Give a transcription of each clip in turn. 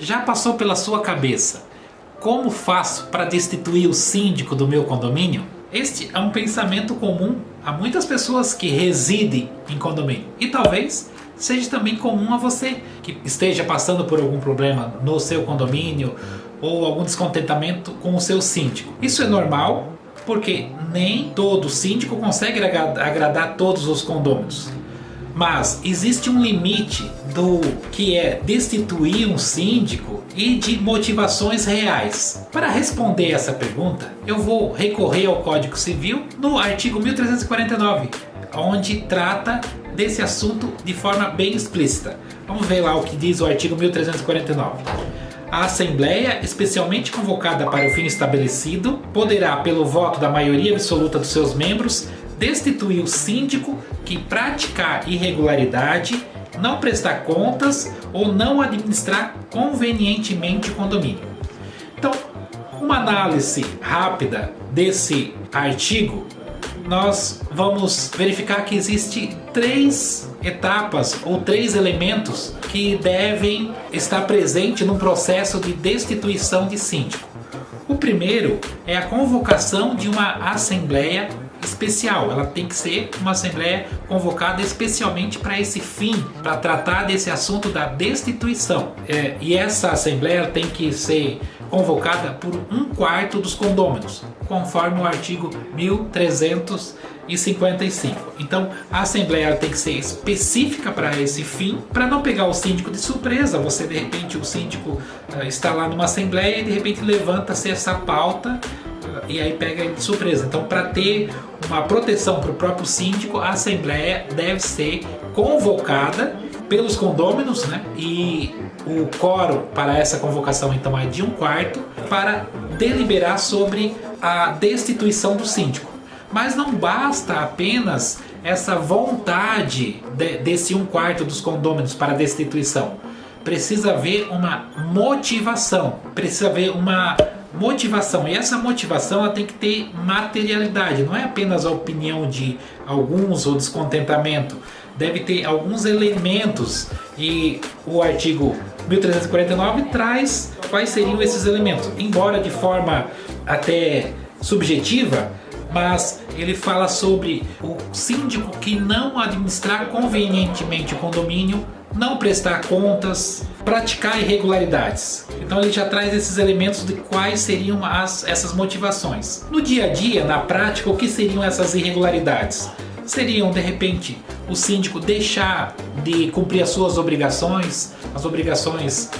Já passou pela sua cabeça: como faço para destituir o síndico do meu condomínio? Este é um pensamento comum a muitas pessoas que residem em condomínio. E talvez seja também comum a você que esteja passando por algum problema no seu condomínio ou algum descontentamento com o seu síndico. Isso é normal, porque nem todo síndico consegue agradar todos os condôminos. Mas existe um limite do que é destituir um síndico e de motivações reais. Para responder essa pergunta, eu vou recorrer ao Código Civil no artigo 1349, onde trata desse assunto de forma bem explícita. Vamos ver lá o que diz o artigo 1349. A Assembleia, especialmente convocada para o fim estabelecido, poderá, pelo voto da maioria absoluta dos seus membros, destituir o síndico que praticar irregularidade, não prestar contas ou não administrar convenientemente o condomínio. Então, uma análise rápida desse artigo, nós vamos verificar que existem 3 etapas ou 3 elementos que devem estar presentes num processo de destituição de síndico. O primeiro é a convocação de uma assembleia especial. Ela tem que ser uma assembleia convocada especialmente para esse fim, para tratar desse assunto da destituição. E essa assembleia tem que ser convocada por 1/4 dos condôminos, conforme o artigo 1355. Então, a assembleia tem que ser específica para esse fim, para não pegar o síndico de surpresa. Você, de repente, o síndico está lá numa assembleia e de repente levanta-se essa pauta e aí pega ele de surpresa. Então, para ter uma proteção para o próprio síndico, a assembleia deve ser convocada pelos condôminos, né? E o quórum para essa convocação então é de 1/4 para deliberar sobre a destituição do síndico. Mas não basta apenas essa vontade desse 1/4 dos condôminos para a destituição. Precisa haver uma motivação. Precisa haver uma motivação. E essa motivação ela tem que ter materialidade. Não é apenas a opinião de alguns ou descontentamento. Deve ter alguns elementos. E o artigo 1349 traz quais seriam esses elementos. Embora de forma até subjetiva, mas ele fala sobre o síndico que não administrar convenientemente o condomínio, não prestar contas, praticar irregularidades. Então ele já traz esses elementos de quais seriam essas motivações. No dia a dia, na prática, o que seriam essas irregularidades? Seriam, de repente, o síndico deixar de cumprir as suas obrigações, as obrigações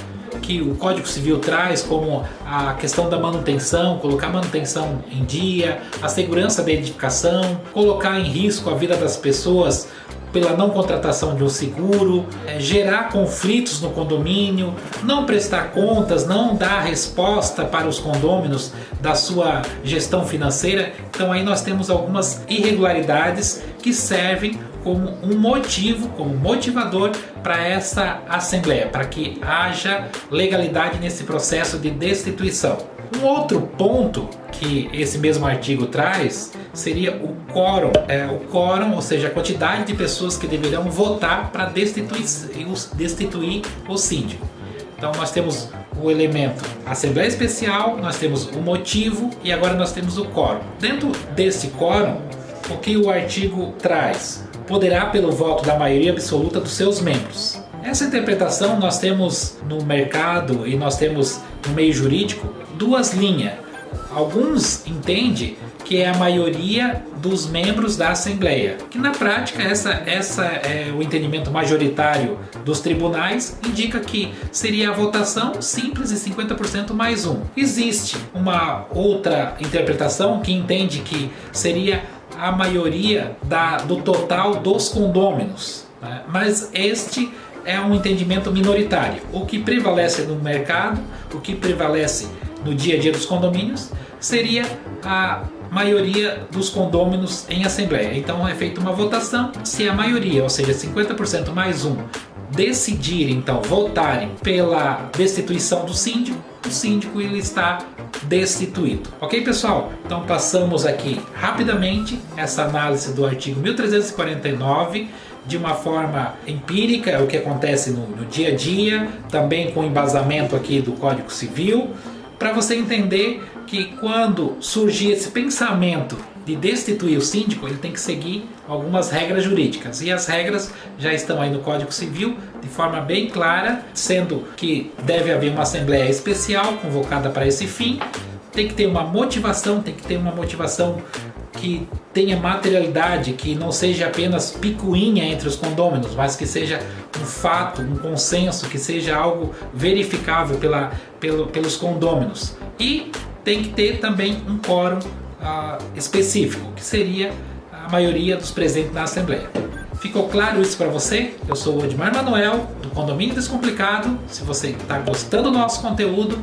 que o Código Civil traz, como a questão da manutenção, colocar a manutenção em dia, a segurança da edificação, colocar em risco a vida das pessoas pela não contratação de um seguro, gerar conflitos no condomínio, não prestar contas, não dar resposta para os condôminos da sua gestão financeira. Então aí nós temos algumas irregularidades que servem como um motivo, como motivador para essa assembleia, para que haja legalidade nesse processo de destituição. Um outro ponto que esse mesmo artigo traz seria o quórum. O quórum, ou seja, a quantidade de pessoas que deverão votar para destituir o síndico. Então nós temos o elemento Assembleia Especial, nós temos o motivo e agora nós temos o quórum. Dentro desse quórum, o que o artigo traz? Poderá pelo voto da maioria absoluta dos seus membros. Essa interpretação nós temos no mercado e nós temos no meio jurídico 2 linhas. Alguns entendem que é a maioria dos membros da Assembleia, que na prática essa é o entendimento majoritário dos tribunais, indica que seria a votação simples e 50% mais 1. Existe uma outra interpretação que entende que seria a maioria do total dos condôminos, né? Mas este é um entendimento minoritário. O que prevalece no mercado, o que prevalece no dia a dia dos condomínios, seria a maioria dos condôminos em assembleia. Então é feita uma votação, se a maioria, ou seja, 50% mais 1, decidirem, então, votarem pela destituição do síndico, o síndico ele está destituído. Ok, pessoal? Então passamos aqui rapidamente essa análise do artigo 1349 de uma forma empírica, é o que acontece no dia a dia, também com embasamento aqui do Código Civil, para você entender que quando surgir esse pensamento de destituir o síndico, ele tem que seguir algumas regras jurídicas. E as regras já estão aí no Código Civil de forma bem clara, sendo que deve haver uma assembleia especial convocada para esse fim, tem que ter uma motivação, que tenha materialidade, que não seja apenas picuinha entre os condôminos, mas que seja um fato, um consenso, que seja algo verificável pelos condôminos. E tem que ter também um quórum específico, que seria a maioria dos presentes na Assembleia. Ficou claro isso para você? Eu sou o Edmar Manuel, do Condomínio Descomplicado. Se você está gostando do nosso conteúdo,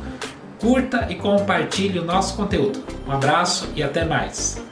curta e compartilhe o nosso conteúdo. Um abraço e até mais!